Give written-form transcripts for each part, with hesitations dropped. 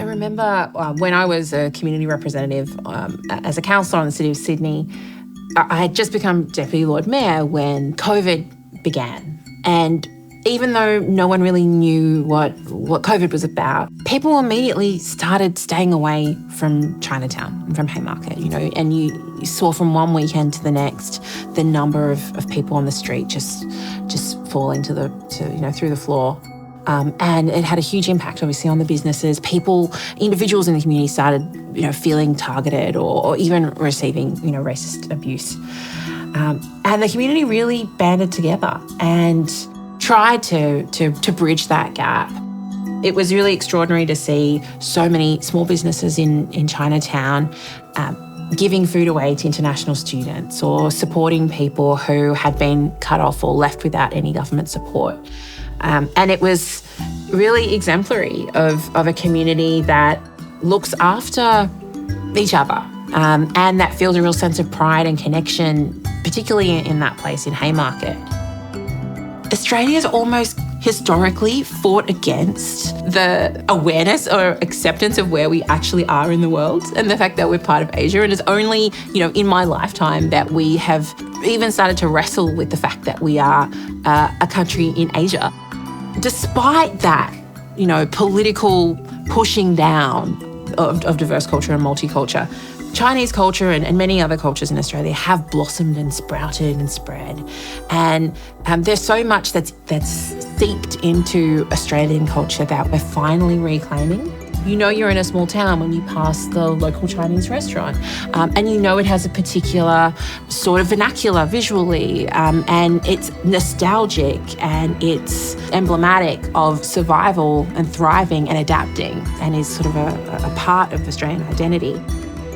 I remember when I was a community representative as a councillor in the City of Sydney, I had just become Deputy Lord Mayor when COVID began. And even though no one really knew what COVID was about, people immediately started staying away from Chinatown and from Haymarket, and you saw from one weekend to the next the number of people on the street just falling through the floor. And it had a huge impact, obviously, on the businesses. Individuals in the community started, feeling targeted or even receiving, racist abuse. And the community really banded together and tried to bridge that gap. It was really extraordinary to see so many small businesses in Chinatown giving food away to international students or supporting people who had been cut off or left without any government support. And it was really exemplary of a community that looks after each other and that feels a real sense of pride and connection, particularly in that place in Haymarket. Australia's almost historically fought against the awareness or acceptance of where we actually are in the world and the fact that we're part of Asia. And it's only, in my lifetime that we have even started to wrestle with the fact that we are a country in Asia. Despite that, political pushing down of diverse culture and multicultural, Chinese culture and many other cultures in Australia have blossomed and sprouted and spread. And there's so much that's seeped into Australian culture that we're finally reclaiming. You're in a small town when you pass the local Chinese restaurant, and it has a particular sort of vernacular visually, and it's nostalgic and it's emblematic of survival and thriving and adapting and is sort of a part of Australian identity.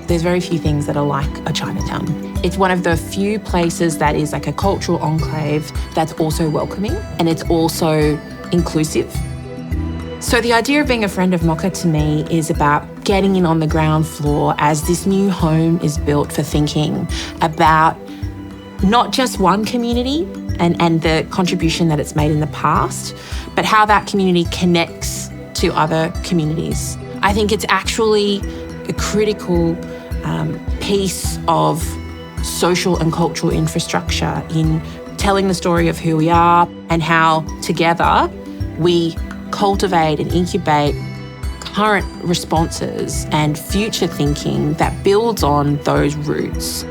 There's very few things that are like a Chinatown. It's one of the few places that is like a cultural enclave that's also welcoming and it's also inclusive. So the idea of being a friend of MOCA to me is about getting in on the ground floor as this new home is built for thinking about not just one community and the contribution that it's made in the past, but how that community connects to other communities. I think it's actually a critical piece of social and cultural infrastructure in telling the story of who we are and how together we cultivate and incubate current responses and future thinking that builds on those roots.